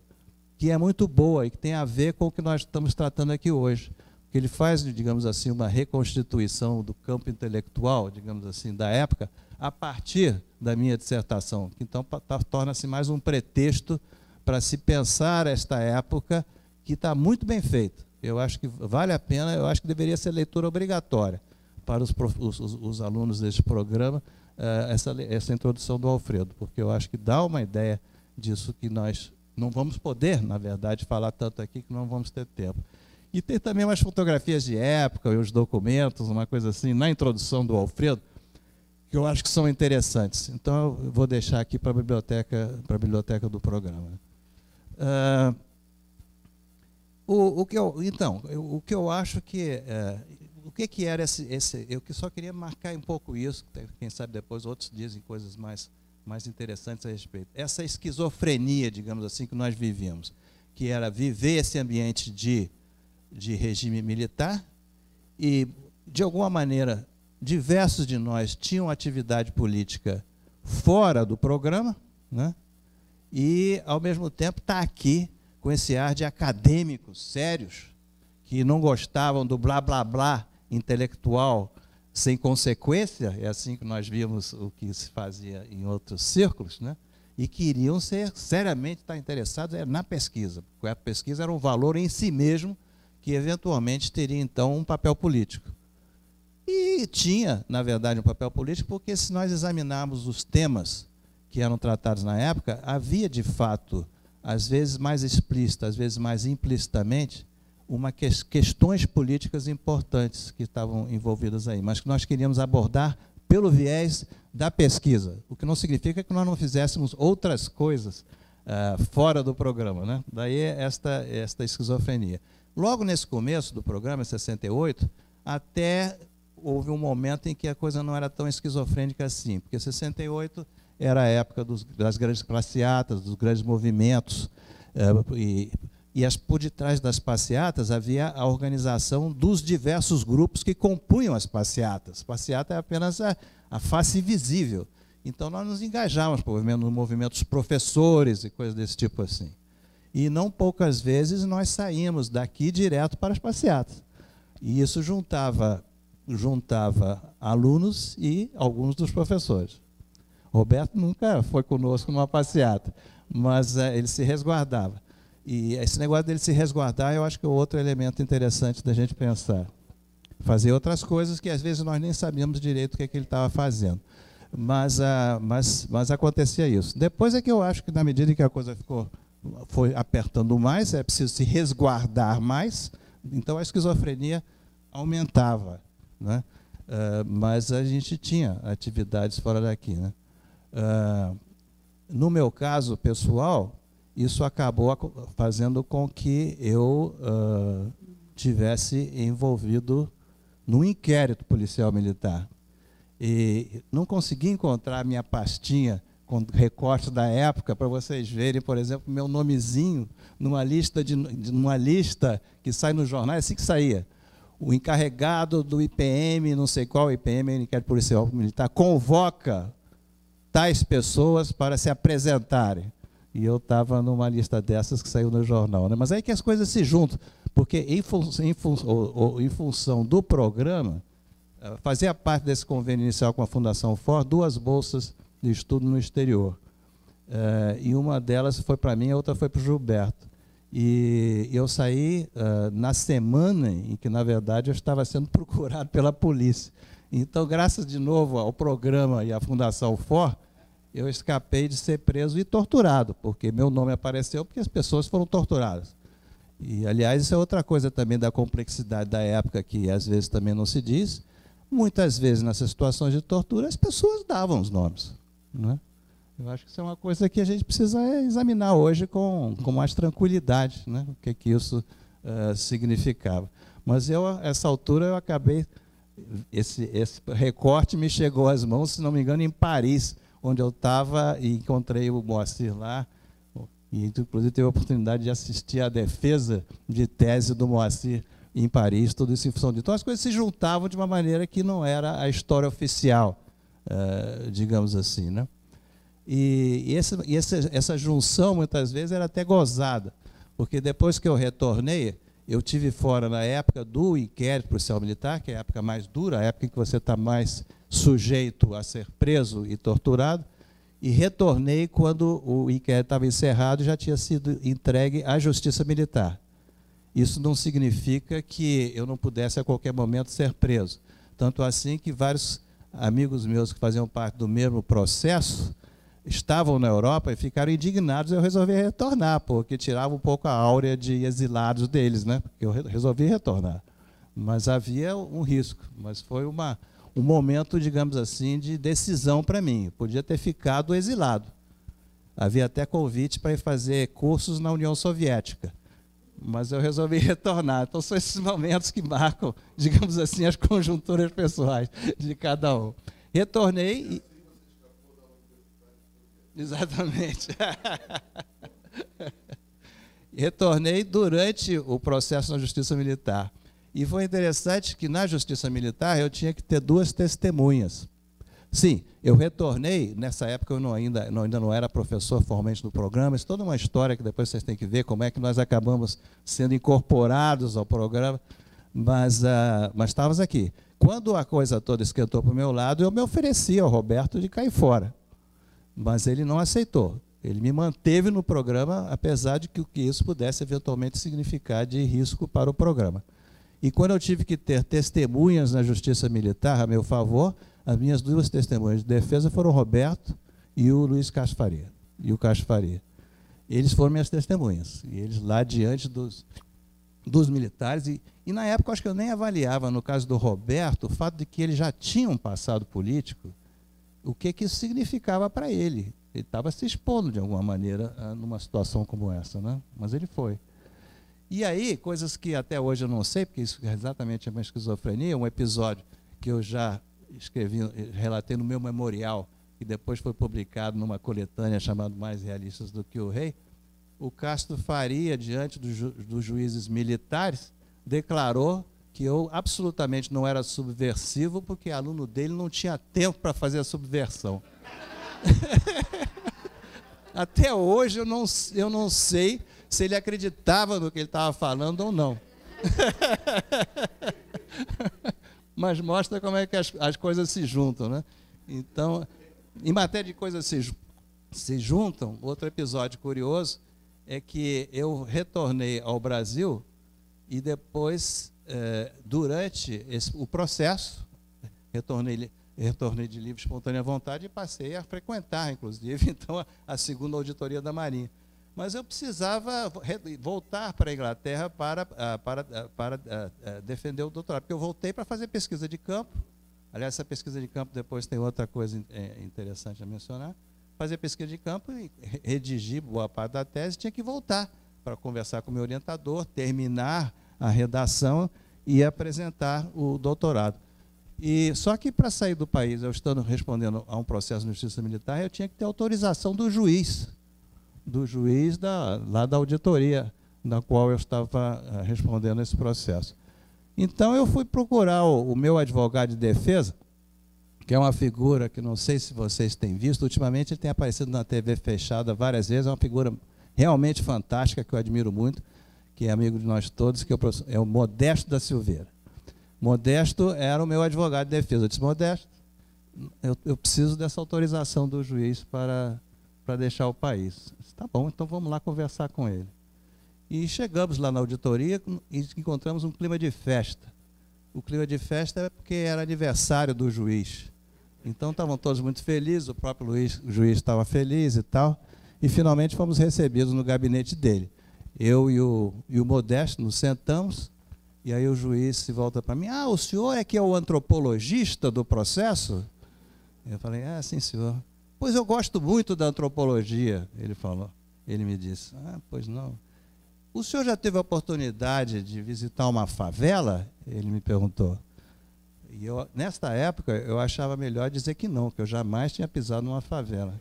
que é muito boa e que tem a ver com o que nós estamos tratando aqui hoje. Porque ele faz, digamos assim, uma reconstituição do campo intelectual, digamos assim, da época, a partir da minha dissertação. Então, torna-se mais um pretexto para se pensar esta época, que está muito bem feita. Eu acho que vale a pena, eu acho que deveria ser leitura obrigatória para os alunos deste programa, essa introdução do Alfredo, porque eu acho que dá uma ideia disso que nós não vamos poder, na verdade, falar tanto aqui que não vamos ter tempo. E tem também umas fotografias de época e os documentos, uma coisa assim, na introdução do Alfredo, que eu acho que são interessantes. Então, eu vou deixar aqui para a biblioteca do programa. O que eu acho que... o que era eu só queria marcar um pouco isso, quem sabe depois outros dizem coisas mais interessantes a respeito. Essa esquizofrenia, digamos assim, que nós vivíamos, que era viver esse ambiente de regime militar e, de alguma maneira, diversos de nós tinham atividade política fora do programa, né? E, ao mesmo tempo, está aqui com esse ar de acadêmicos sérios, que não gostavam do blá, blá, blá intelectual sem consequência, é assim que nós vimos o que se fazia em outros círculos, né? E queriam seriamente estar interessados na pesquisa, porque a pesquisa era um valor em si mesmo, que eventualmente teria, então, um papel político. E tinha, na verdade, um papel político, porque se nós examinarmos os temas que eram tratados na época, havia, de fato, às vezes mais explícita, às vezes mais implicitamente, questões políticas importantes que estavam envolvidas aí, mas que nós queríamos abordar pelo viés da pesquisa, o que não significa que nós não fizéssemos outras coisas fora do programa, né? Daí esta esquizofrenia. Logo nesse começo do programa, em 68, até houve um momento em que a coisa não era tão esquizofrênica assim, porque 68 era a época das grandes passeatas, dos grandes movimentos, por detrás das passeatas havia a organização dos diversos grupos que compunham as passeatas. Passeata é apenas a face visível. Então, nós nos engajávamos no movimento dos professores e coisas desse tipo assim. E não poucas vezes nós saímos daqui direto para as passeatas. E isso juntava alunos e alguns dos professores. Roberto nunca foi conosco numa passeata, mas ele se resguardava. E esse negócio dele se resguardar, eu acho que é outro elemento interessante da gente pensar. Fazer outras coisas que às vezes nós nem sabíamos direito o que é que ele estava fazendo. Mas acontecia isso. Depois é que eu acho que, na medida em que a coisa foi apertando mais, é preciso se resguardar mais, então a esquizofrenia aumentava, né? Mas a gente tinha atividades fora daqui, né? No meu caso pessoal, isso acabou fazendo com que eu tivesse envolvido num inquérito policial militar. E não consegui encontrar a minha pastinha com recorte da época para vocês verem, por exemplo, meu nomezinho numa lista que sai no jornal, é assim que saía. O encarregado do IPM, não sei qual IPM, inquérito policial militar, convoca tais pessoas para se apresentarem. E eu estava numa lista dessas que saiu no jornal, né? Mas aí que as coisas se juntam, porque em função do programa, fazia parte desse convênio inicial com a Fundação Ford, 2 bolsas de estudo no exterior. E uma delas foi para mim, a outra foi para o Gilberto. E eu saí na semana em que, na verdade, eu estava sendo procurado pela polícia. Então, graças de novo ao programa e à Fundação Ford, eu escapei de ser preso e torturado, porque meu nome apareceu porque as pessoas foram torturadas. E, aliás, isso é outra coisa também da complexidade da época, que às vezes também não se diz. Muitas vezes, nessas situações de tortura, as pessoas davam os nomes, né? Eu acho que isso é uma coisa que a gente precisa examinar hoje com mais tranquilidade, né? O que isso significava. Mas eu, a essa altura, eu acabei... Esse recorte me chegou às mãos, se não me engano, em Paris, onde eu estava e encontrei o Moacir lá, e inclusive teve a oportunidade de assistir à defesa de tese do Moacir em Paris, tudo isso em função de... Então as coisas se juntavam de uma maneira que não era a história oficial, digamos assim, né? E essa junção, muitas vezes, era até gozada, porque depois que eu retornei, eu tive fora na época do inquérito policial militar, que é a época mais dura, a época em que você está mais sujeito a ser preso e torturado, e retornei quando o inquérito estava encerrado e já tinha sido entregue à Justiça Militar. Isso não significa que eu não pudesse a qualquer momento ser preso. Tanto assim que vários amigos meus que faziam parte do mesmo processo estavam na Europa e ficaram indignados e eu resolvi retornar, porque tirava um pouco a áurea de exilados deles, né? Porque eu resolvi retornar. Mas havia um risco, mas foi um momento, digamos assim, de decisão para mim. Eu podia ter ficado exilado. Havia até convite para ir fazer cursos na União Soviética, mas eu resolvi retornar. Então, são esses momentos que marcam, digamos assim, as conjunturas pessoais de cada um. Retornei e... Exatamente. Retornei durante o processo na Justiça Militar. E foi interessante que na Justiça Militar eu tinha que ter 2 testemunhas. Sim, eu retornei, nessa época eu ainda não era professor formalmente do programa, isso é toda uma história que depois vocês têm que ver como é que nós acabamos sendo incorporados ao programa, mas estávamos aqui. Quando a coisa toda esquentou para o meu lado, eu me ofereci ao Roberto de cair fora, mas ele não aceitou. Ele me manteve no programa, apesar de que isso pudesse eventualmente significar de risco para o programa. E quando eu tive que ter testemunhas na Justiça Militar a meu favor, as minhas 2 testemunhas de defesa foram o Roberto e o Luiz Castro Faria. Eles foram minhas testemunhas. E eles lá diante dos militares. E na época, acho que eu nem avaliava, no caso do Roberto, o fato de que ele já tinha um passado político, o que isso significava para ele. Ele estava se expondo, de alguma maneira, numa situação como essa, né? Mas ele foi. E aí, coisas que até hoje eu não sei, porque isso é exatamente a minha esquizofrenia, um episódio que eu já escrevi, relatei no meu memorial, que depois foi publicado numa coletânea chamada Mais Realistas do que o Rei. O Castro Faria, diante dos juízes militares, declarou que eu absolutamente não era subversivo, porque aluno dele não tinha tempo para fazer a subversão. Até hoje eu não sei se ele acreditava no que ele estava falando ou não. Mas mostra como é que as coisas se juntam, né? Então, em matéria de coisas se juntam, outro episódio curioso é que eu retornei ao Brasil e depois, durante o processo, retornei de livre e espontânea vontade e passei a frequentar, inclusive, então, a segunda auditoria da Marinha. Mas eu precisava voltar para a Inglaterra para defender o doutorado, porque eu voltei para fazer pesquisa de campo. Aliás, essa pesquisa de campo depois tem outra coisa interessante a mencionar. Fazer pesquisa de campo e redigir boa parte da tese, tinha que voltar para conversar com o meu orientador, terminar a redação e apresentar o doutorado. Só que para sair do país, eu estando respondendo a um processo de justiça militar, eu tinha que ter autorização do juiz lá da auditoria, na qual eu estava respondendo esse processo. Então, eu fui procurar o meu advogado de defesa, que é uma figura que não sei se vocês têm visto, ultimamente ele tem aparecido na TV fechada várias vezes, é uma figura realmente fantástica, que eu admiro muito, que é amigo de nós todos, que é o Modesto da Silveira. Modesto era o meu advogado de defesa. Eu disse, Modesto, eu preciso dessa autorização do juiz para deixar o país. Eu disse, tá bom, então vamos lá conversar com ele. E chegamos lá na auditoria e encontramos um clima de festa. O clima de festa é porque era aniversário do juiz. Então estavam todos muito felizes, o próprio juiz estava feliz e tal. E finalmente fomos recebidos no gabinete dele. Eu e o Modesto nos sentamos, e aí o juiz se volta para mim, o senhor é que é o antropologista do processo? Eu falei, sim, senhor. Pois eu gosto muito da antropologia, ele falou. Ele me disse, pois não. O senhor já teve a oportunidade de visitar uma favela? Ele me perguntou. E nesta época, eu achava melhor dizer que não, que eu jamais tinha pisado numa favela.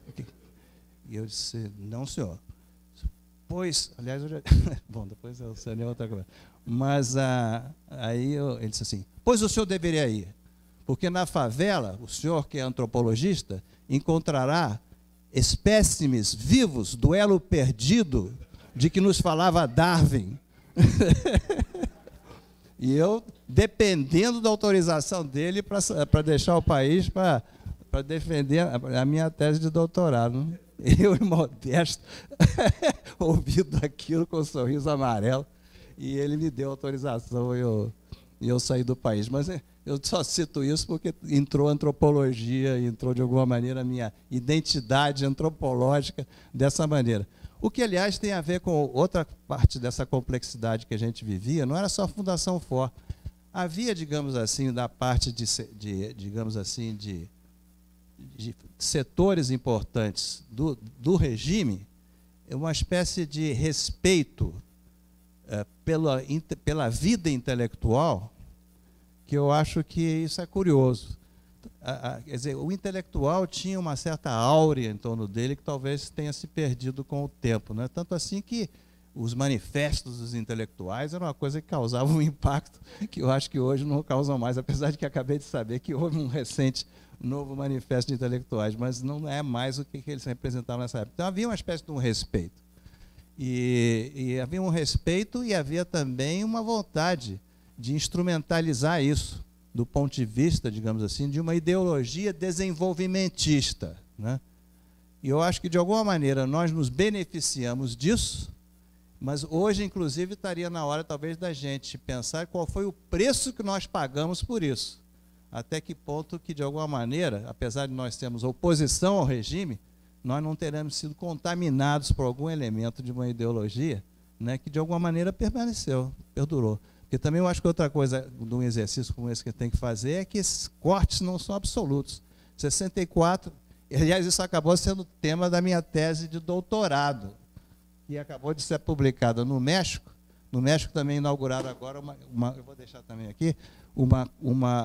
E eu disse, não, senhor. Pois, aliás, eu já... Bom, depois eu sei nem outra coisa. Mas aí ele disse assim, pois o senhor deveria ir, porque na favela, o senhor que é antropologista, encontrará espécimes vivos do elo perdido de que nos falava Darwin. E eu, dependendo da autorização dele para deixar o país, para defender a minha tese de doutorado. Eu e Modesto, ouvindo aquilo com um sorriso amarelo, e ele me deu autorização e eu saí do país. Mas eu só cito isso porque entrou antropologia, entrou de alguma maneira a minha identidade antropológica dessa maneira. O que, aliás, tem a ver com outra parte dessa complexidade que a gente vivia, não era só a Fundação FOR. Havia, digamos assim, da parte de setores importantes do regime, uma espécie de respeito pela vida intelectual, que eu acho que isso é curioso. Quer dizer, o intelectual tinha uma certa áurea em torno dele que talvez tenha se perdido com o tempo, né? Tanto assim que os manifestos dos intelectuais era uma coisa que causava um impacto que eu acho que hoje não causam mais, apesar de que acabei de saber que houve um recente novo manifesto de intelectuais, mas não é mais o que eles representavam nessa época. Então havia uma espécie de um respeito. E havia um respeito e havia também uma vontade de instrumentalizar isso, do ponto de vista, digamos assim, de uma ideologia desenvolvimentista, né? E eu acho que, de alguma maneira, nós nos beneficiamos disso, mas hoje, inclusive, estaria na hora, talvez, da gente pensar qual foi o preço que nós pagamos por isso. Até que ponto que, de alguma maneira, apesar de nós termos oposição ao regime, nós não teremos sido contaminados por algum elemento de uma ideologia, né, que, de alguma maneira, permaneceu, perdurou. Porque também eu acho que outra coisa de um exercício como esse que tem que fazer é que esses cortes não são absolutos. 64, aliás, isso acabou sendo tema da minha tese de doutorado, que acabou de ser publicada no México. No México também inauguraram agora eu vou deixar também aqui,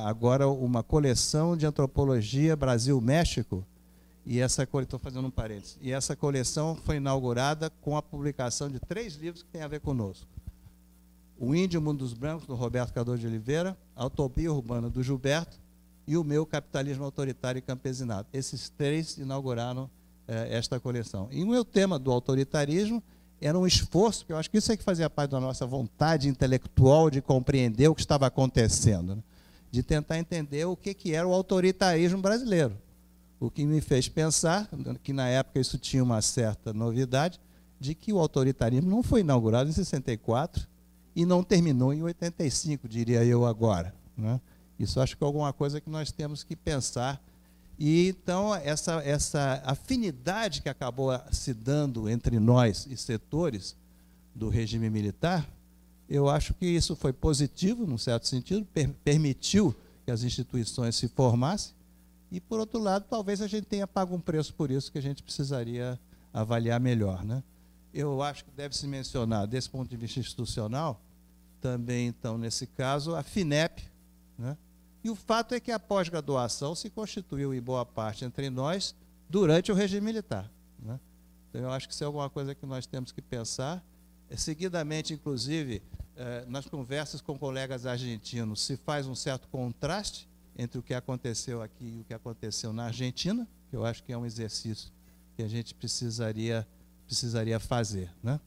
agora uma coleção de antropologia Brasil-México, e estou fazendo um parênteses, e essa coleção foi inaugurada com a publicação de 3 livros que têm a ver conosco. O Índio, o Mundo dos Brancos, do Roberto Cardoso de Oliveira, a Utopia Urbana, do Gilberto, e o meu Capitalismo Autoritário e Campesinado. Esses 3 inauguraram esta coleção. E o meu tema do autoritarismo era um esforço, que eu acho que isso é que fazia parte da nossa vontade intelectual de compreender o que estava acontecendo, né? De tentar entender o que era o autoritarismo brasileiro. O que me fez pensar, que na época isso tinha uma certa novidade, de que o autoritarismo não foi inaugurado em 64 e não terminou em 85, diria eu agora, né? Isso acho que é alguma coisa que nós temos que pensar. E, então, essa afinidade que acabou se dando entre nós e setores do regime militar, eu acho que isso foi positivo, num certo sentido, permitiu que as instituições se formassem, e, por outro lado, talvez a gente tenha pago um preço por isso que a gente precisaria avaliar melhor, né? Eu acho que deve se mencionar, desse ponto de vista institucional, também, então, nesse caso, a FINEP, né? E o fato é que a pós-graduação se constituiu, em boa parte, entre nós, durante o regime militar, né? Então, eu acho que isso é alguma coisa que nós temos que pensar. Seguidamente, inclusive, nas conversas com colegas argentinos, se faz um certo contraste entre o que aconteceu aqui e o que aconteceu na Argentina, que eu acho que é um exercício que a gente precisaria fazer, né?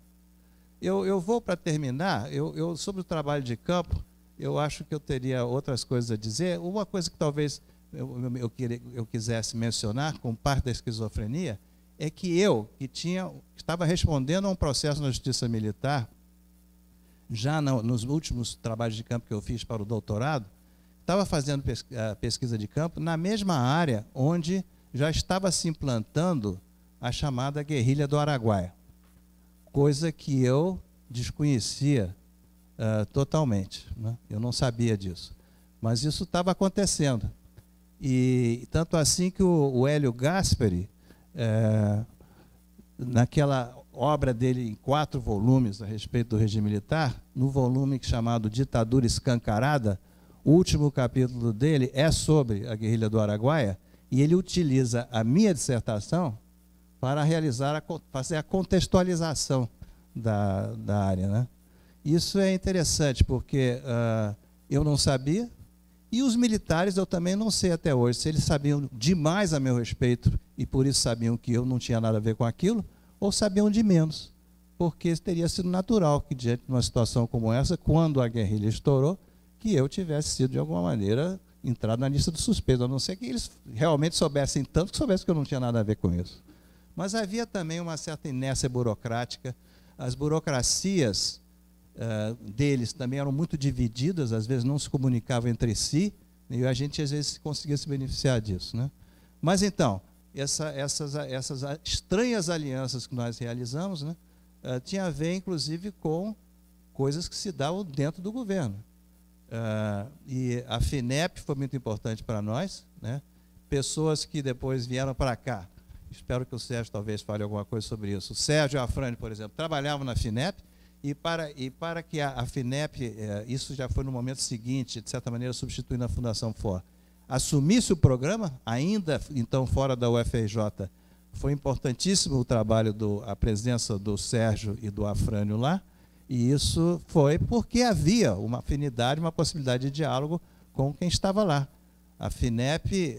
Eu vou, para terminar, sobre o trabalho de campo, eu acho que eu teria outras coisas a dizer. Uma coisa que talvez eu quisesse mencionar, com parte da esquizofrenia, é que estava respondendo a um processo na Justiça Militar, já nos últimos trabalhos de campo que eu fiz para o doutorado, estava fazendo pesquisa de campo na mesma área onde já estava se implantando a chamada guerrilha do Araguaia, coisa que eu desconhecia totalmente, né? Eu não sabia disso, mas isso estava acontecendo. E tanto assim que o Hélio Gasperi, naquela obra dele em 4 volumes a respeito do regime militar, no volume chamado Ditadura Escancarada, o último capítulo dele é sobre a guerrilha do Araguaia, e ele utiliza a minha dissertação para fazer a contextualização da área, né? Isso é interessante, porque eu não sabia, e os militares eu também não sei até hoje se eles sabiam demais a meu respeito e por isso sabiam que eu não tinha nada a ver com aquilo, ou sabiam de menos, porque teria sido natural que, diante de uma situação como essa, quando a guerrilha estourou, que eu tivesse sido, de alguma maneira, entrado na lista dos suspeitos, a não ser que eles realmente soubessem tanto que soubessem que eu não tinha nada a ver com isso. Mas havia também uma certa inércia burocrática. As burocracias deles também eram muito divididas, às vezes não se comunicavam entre si, e a gente, às vezes, conseguia se beneficiar disso, né? Mas, então, essas estranhas alianças que nós realizamos, né, tinha a ver, inclusive, com coisas que se davam dentro do governo. E a FINEP foi muito importante para nós, né? Pessoas que depois vieram para cá. Espero que o Sérgio talvez fale alguma coisa sobre isso. O Sérgio e a Afrânio, por exemplo, trabalhavam na FINEP, e para que a FINEP, isso já foi no momento seguinte, de certa maneira substituindo a Fundação FOR, assumisse o programa, ainda então fora da UFRJ, Foi importantíssimo o trabalho, a presença do Sérgio e do Afrânio lá, e isso foi porque havia uma afinidade, uma possibilidade de diálogo com quem estava lá. A FINEP,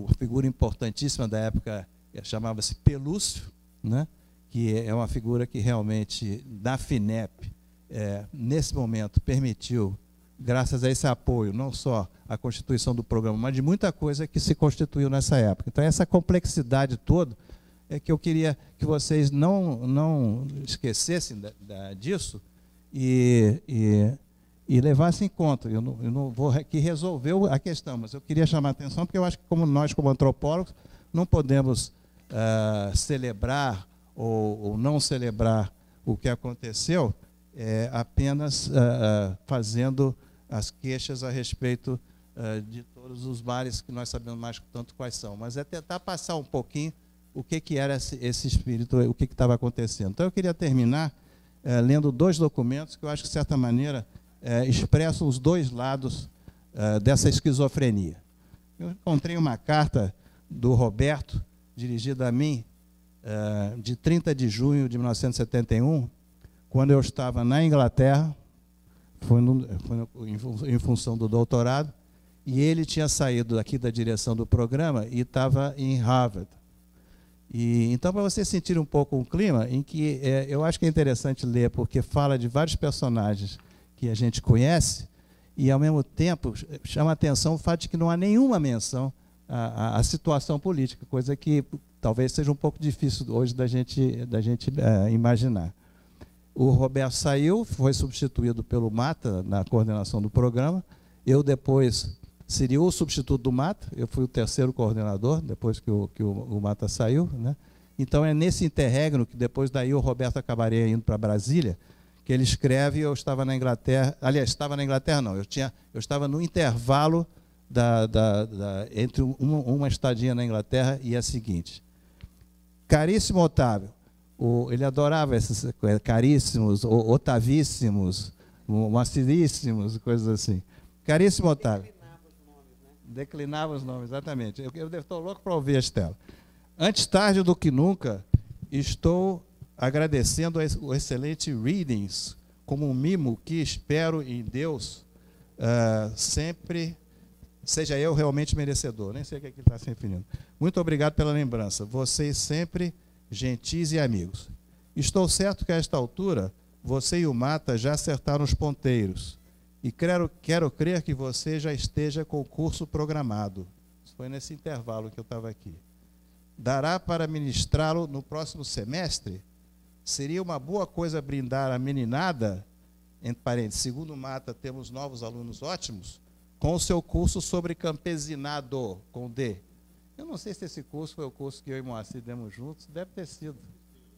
a figura importantíssima da época chamava-se Pelúcio, né? Que é uma figura que realmente, da FINEP, nesse momento, permitiu, graças a esse apoio, não só a constituição do programa, mas de muita coisa que se constituiu nessa época. Então, essa complexidade toda é que eu queria que vocês não esquecessem disso e levassem em conta. Eu não vou aqui resolver a questão, mas eu queria chamar a atenção, porque eu acho que nós, como antropólogos, não podemos celebrar ou não celebrar o que aconteceu apenas fazendo as queixas a respeito de todos os males que nós sabemos mais tanto quais são, mas é tentar passar um pouquinho o que era esse espírito, o que estava acontecendo. Então, eu queria terminar lendo 2 documentos que eu acho que, de certa maneira, expressam os 2 lados dessa esquizofrenia. Eu encontrei uma carta do Roberto, dirigida a mim, de 30 de junho de 1971, quando eu estava na Inglaterra, foi em função do doutorado, e ele tinha saído aqui da direção do programa e estava em Harvard. Então, para você sentir um pouco um clima, em que eu acho que é interessante ler, porque fala de vários personagens que a gente conhece, e, ao mesmo tempo, chama a atenção o fato de que não há nenhuma menção à situação política, coisa que talvez seja um pouco difícil hoje da gente imaginar. O Roberto saiu, foi substituído pelo Mata na coordenação do programa. Eu depois seria o substituto do Mata, eu fui o 3º coordenador, depois que o Mata saiu, né? Então, é nesse interregno que depois daí o Roberto acabaria indo para Brasília, que ele escreve, eu estava na Inglaterra, aliás, estava na Inglaterra não, eu estava no intervalo entre uma estadia na Inglaterra e a seguinte. Caríssimo Otávio, ele adorava esses caríssimos, otavíssimos, maciríssimos, coisas assim. Caríssimo Otávio. Declinava os nomes, exatamente. Eu estou louco para ouvir a Estela. Antes tarde do que nunca, estou agradecendo o excelente readings, como um mimo que espero em Deus sempre seja eu realmente merecedor. Nem sei o que ele está se referindo. Muito obrigado pela lembrança. Vocês sempre gentis e amigos. Estou certo que, a esta altura, você e o Mata já acertaram os ponteiros. E quero crer que você já esteja com o curso programado. Isso foi nesse intervalo que eu estava aqui. Dará para ministrá-lo no próximo semestre? Seria uma boa coisa brindar a meninada, entre parênteses, segundo o Mata, temos novos alunos ótimos, com o seu curso sobre campesinado, com D. Eu não sei se esse curso foi o curso que eu e Moacir demos juntos, deve ter sido,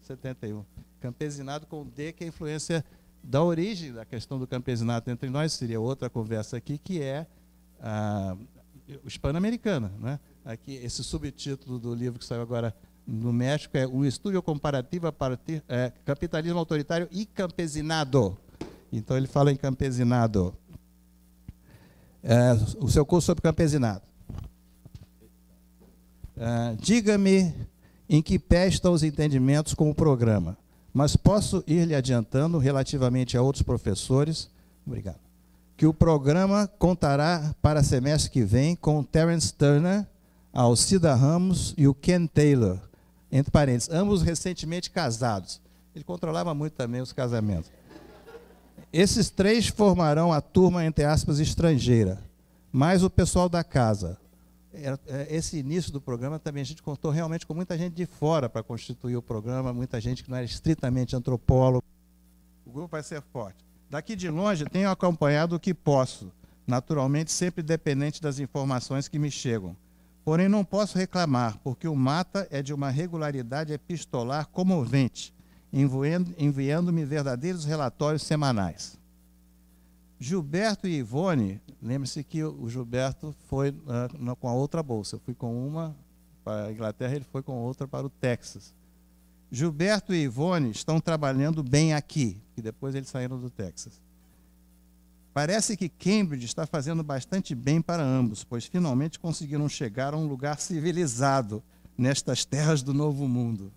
71. Campesinado com D, que é a influência da origem da questão do campesinato entre nós, seria outra conversa aqui, que é o hispano-americana, né? Aqui, esse subtítulo do livro que saiu agora no México é um estudo comparativo a partir capitalismo autoritário e campesinado. Então, ele fala em campesinado. O seu curso sobre campesinado. Diga-me em que pé estão os entendimentos com o programa, mas posso ir lhe adiantando, relativamente a outros professores, obrigado, que o programa contará para semestre que vem com o Terence Turner, a Alcida Ramos e o Ken Taylor, entre parênteses, ambos recentemente casados. Ele controlava muito também os casamentos. Esses 3 formarão a turma, entre aspas, estrangeira, mais o pessoal da casa. Esse início do programa também a gente contou realmente com muita gente de fora para constituir o programa, muita gente que não era estritamente antropólogo. O grupo vai ser forte. Daqui de longe, tenho acompanhado o que posso, naturalmente sempre dependente das informações que me chegam. Porém, não posso reclamar, porque o Mata é de uma regularidade epistolar comovente, enviando-me verdadeiros relatórios semanais. Gilberto e Ivone, lembre-se que o Gilberto foi com a outra bolsa. Eu fui com uma para a Inglaterra, ele foi com outra para o Texas. Gilberto e Ivone estão trabalhando bem aqui, e depois eles saíram do Texas. Parece que Cambridge está fazendo bastante bem para ambos, pois finalmente conseguiram chegar a um lugar civilizado, nestas terras do Novo Mundo.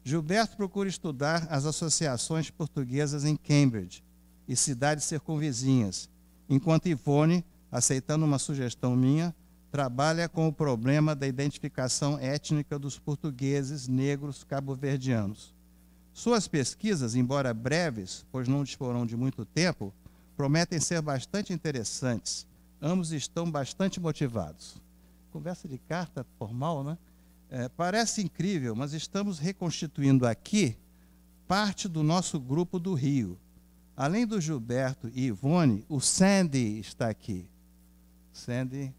Gilberto procura estudar as associações portuguesas em Cambridge e cidades circunvizinhas, enquanto Ivone, aceitando uma sugestão minha, trabalha com o problema da identificação étnica dos portugueses negros cabo-verdianos. Suas pesquisas, embora breves, pois não disporão de muito tempo, prometem ser bastante interessantes. Ambos estão bastante motivados. Conversa de carta formal, né? Parece incrível, mas estamos reconstituindo aqui parte do nosso grupo do Rio. Além do Gilberto e Ivone, o Sandy está aqui. Sandy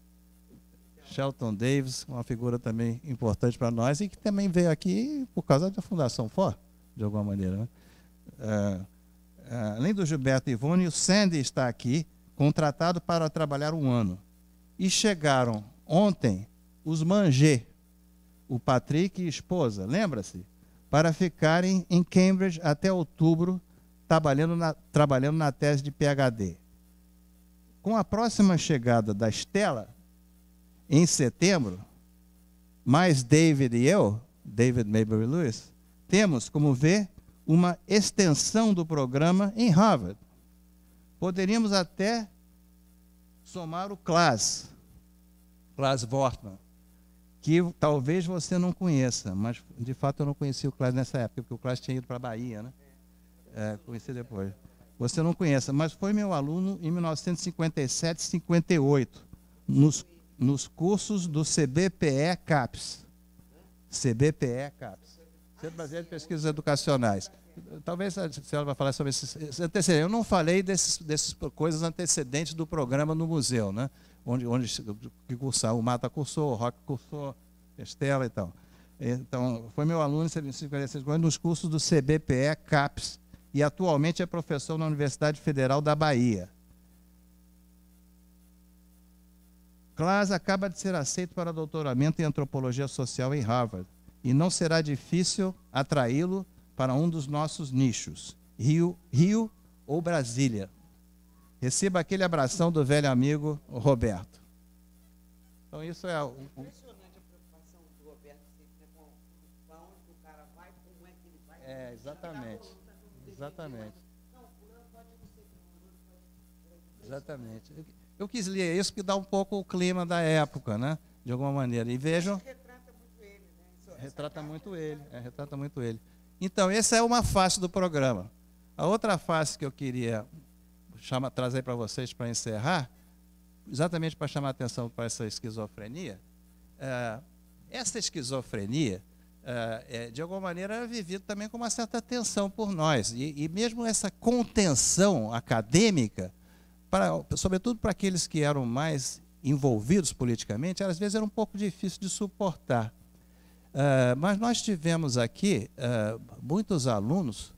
Shelton Davis, uma figura também importante para nós e que também veio aqui por causa da Fundação FOR, de alguma maneira, né? Além do Gilberto e Ivone, o Sandy está aqui, contratado para trabalhar 1 ano. E chegaram ontem os Mangé, o Patrick e esposa, lembra-se? Para ficarem em Cambridge até outubro, trabalhando na tese de PhD. Com a próxima chegada da Estela, em setembro, mais David e eu, David Maybury Lewis, temos, como vê, uma extensão do programa em Harvard. Poderíamos até somar o Klaas Wortmann, que talvez você não conheça, mas de fato eu não conheci o Klaas nessa época, porque o Klaas tinha ido para a Bahia, né? Conheci depois. Você não conhece, mas foi meu aluno em 1957, 58, nos cursos do CBPE-CAPES. CBPE-CAPES. Centro Brasileiro de Pesquisas Educacionais. Talvez a senhora vai falar sobre esses antecedentes. Eu não falei dessas coisas antecedentes do programa no museu, né? Onde que cursar. O Mata cursou, o Roque cursou, Estela e tal. Então, foi meu aluno em 56 anos nos cursos do CBPE-CAPES e atualmente é professor na Universidade Federal da Bahia. Klaas acaba de ser aceito para doutoramento em Antropologia Social em Harvard e não será difícil atraí-lo para um dos nossos nichos, Rio ou Brasília. Receba aquele abração do velho amigo Roberto. Então, isso é... Impressionante a preocupação do Roberto sempre, com onde o cara vai, como é que ele vai. Exatamente. Exatamente. Não, fulano pode não ser, fulano pode... Exatamente. Eu quis ler isso que dá um pouco o clima da época, né? De alguma maneira. E vejam... Retrata muito ele, né? Retrata muito ele. Então, essa é uma face do programa. A outra face que eu queria trazer para vocês para encerrar, exatamente para chamar a atenção para essa esquizofrenia, essa esquizofrenia, de alguma maneira, é vivida também com uma certa tensão por nós. E mesmo essa contenção acadêmica, sobretudo para aqueles que eram mais envolvidos politicamente, às vezes era um pouco difícil de suportar. Mas nós tivemos aqui muitos alunos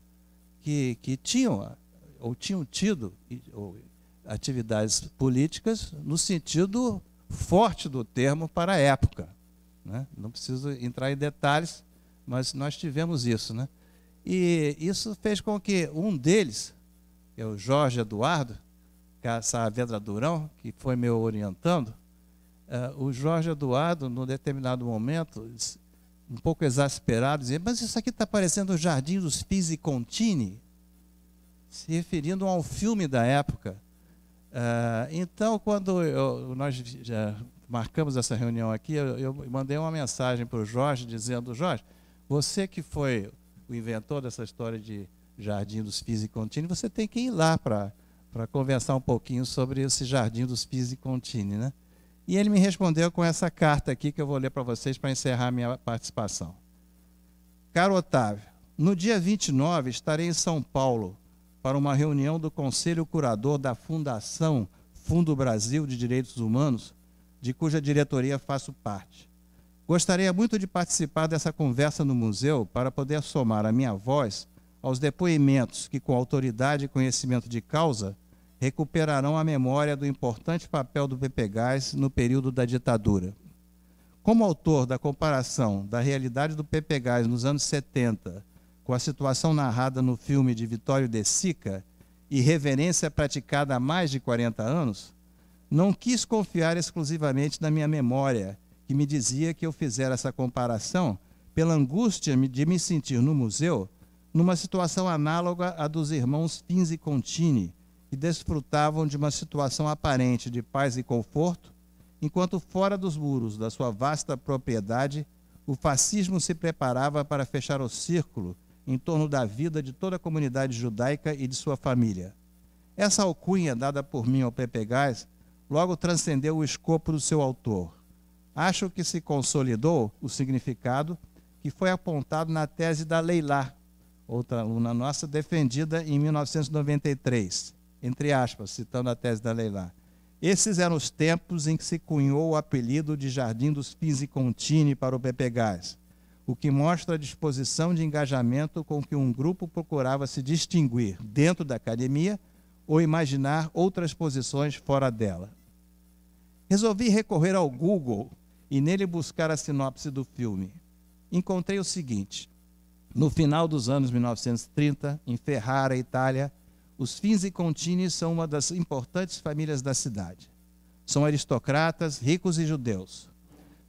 que tinham tido atividades políticas no sentido forte do termo para a época, né? Não preciso entrar em detalhes, mas nós tivemos isso, né? E isso fez com que um deles, que é o Jorge Eduardo Saavedra Durão, que foi meu orientando, o Jorge Eduardo, num determinado momento, um pouco exasperado, dizia: mas isso aqui está parecendo o Jardim dos Fisi-Contini, se referindo a um filme da época. Então, quando nós já marcamos essa reunião aqui, eu mandei uma mensagem para o Jorge, dizendo: Jorge, você que foi o inventor dessa história de Jardim dos Fisi-Contini, você tem que ir lá para conversar um pouquinho sobre esse Jardim dos Fisi-Contini, né? E ele me respondeu com essa carta aqui, que eu vou ler para vocês para encerrar a minha participação. Caro Otávio, no dia 29 estarei em São Paulo para uma reunião do Conselho Curador da Fundação Fundo Brasil de Direitos Humanos, de cuja diretoria faço parte. Gostaria muito de participar dessa conversa no museu para poder somar a minha voz aos depoimentos que, com autoridade e conhecimento de causa, recuperarão a memória do importante papel do PPGás no período da ditadura. Como autor da comparação da realidade do PPGás nos anos 70 com a situação narrada no filme de Vittorio De Sica e reverência praticada há mais de 40 anos, não quis confiar exclusivamente na minha memória, que que me dizia que eu fizera essa comparação pela angústia de me sentir no museu numa situação análoga à dos irmãos Fins e Contini, que desfrutavam de uma situação aparente de paz e conforto, enquanto fora dos muros da sua vasta propriedade, o fascismo se preparava para fechar o círculo em torno da vida de toda a comunidade judaica e de sua família. Essa alcunha dada por mim ao Pepe Gás logo transcendeu o escopo do seu autor. Acho que se consolidou o significado que foi apontado na tese da Leilá, outra aluna nossa, defendida em 1993, entre aspas, citando a tese da Leilá. Esses eram os tempos em que se cunhou o apelido de Jardim dos Fins e Contini para o Pepe Gás, o que mostra a disposição de engajamento com que um grupo procurava se distinguir dentro da academia ou imaginar outras posições fora dela. Resolvi recorrer ao Google e nele buscar a sinopse do filme. Encontrei o seguinte: no final dos anos 1930, em Ferrara, Itália, os Fins e Contini são uma das importantes famílias da cidade. São aristocratas, ricos e judeus.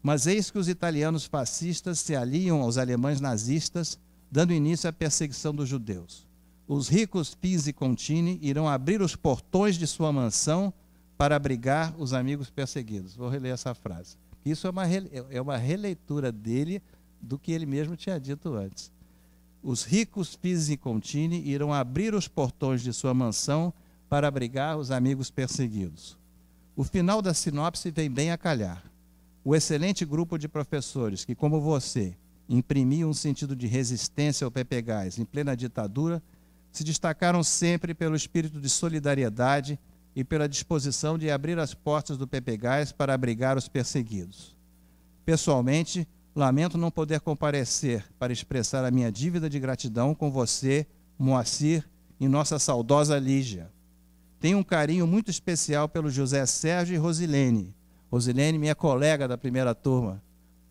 Mas eis que os italianos fascistas se aliam aos alemães nazistas, dando início à perseguição dos judeus. Os ricos Fins e Contini irão abrir os portões de sua mansão para abrigar os amigos perseguidos. Vou reler essa frase. Isso é uma releitura dele do que ele mesmo tinha dito antes. Os ricos Fins e Contini irão abrir os portões de sua mansão para abrigar os amigos perseguidos. O final da sinopse vem bem a calhar. O excelente grupo de professores que, como você, imprimiam um sentido de resistência ao Pepe Gás em plena ditadura, se destacaram sempre pelo espírito de solidariedade e pela disposição de abrir as portas do Pepe Gás para abrigar os perseguidos. Pessoalmente, lamento não poder comparecer para expressar a minha dívida de gratidão com você, Moacir e nossa saudosa Lígia. Tenho um carinho muito especial pelo José Sérgio e Rosilene. Rosilene, minha colega da primeira turma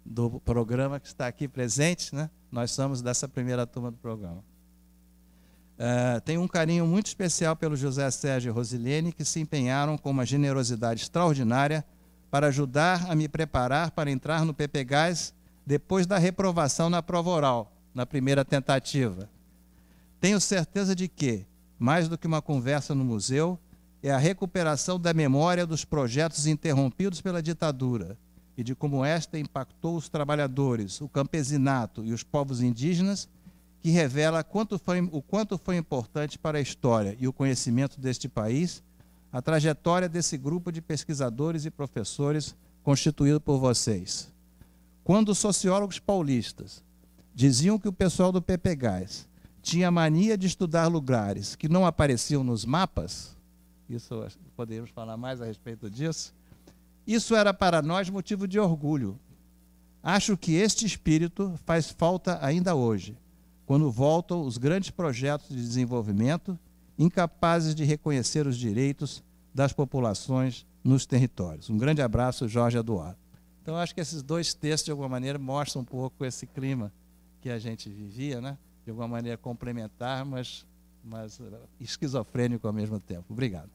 do programa, que está aqui presente, né? Nós somos dessa primeira turma do programa. Tenho um carinho muito especial pelo José Sérgio e Rosilene, que se empenharam com uma generosidade extraordinária para ajudar a me preparar para entrar no Pepe Gás depois da reprovação na prova oral, na primeira tentativa. Tenho certeza de que, mais do que uma conversa no museu, é a recuperação da memória dos projetos interrompidos pela ditadura e de como esta impactou os trabalhadores, o campesinato e os povos indígenas, que revela o quanto foi importante para a história e o conhecimento deste país a trajetória desse grupo de pesquisadores e professores constituído por vocês. Quando os sociólogos paulistas diziam que o pessoal do Pepe Gás tinha mania de estudar lugares que não apareciam nos mapas, isso poderíamos falar mais a respeito disso, isso era para nós motivo de orgulho. Acho que este espírito faz falta ainda hoje, quando voltam os grandes projetos de desenvolvimento incapazes de reconhecer os direitos das populações nos territórios. Um grande abraço, Jorge Eduardo. Então, acho que esses dois textos, de alguma maneira, mostram um pouco esse clima que a gente vivia, né? De alguma maneira complementar, mas esquizofrênico ao mesmo tempo. Obrigado.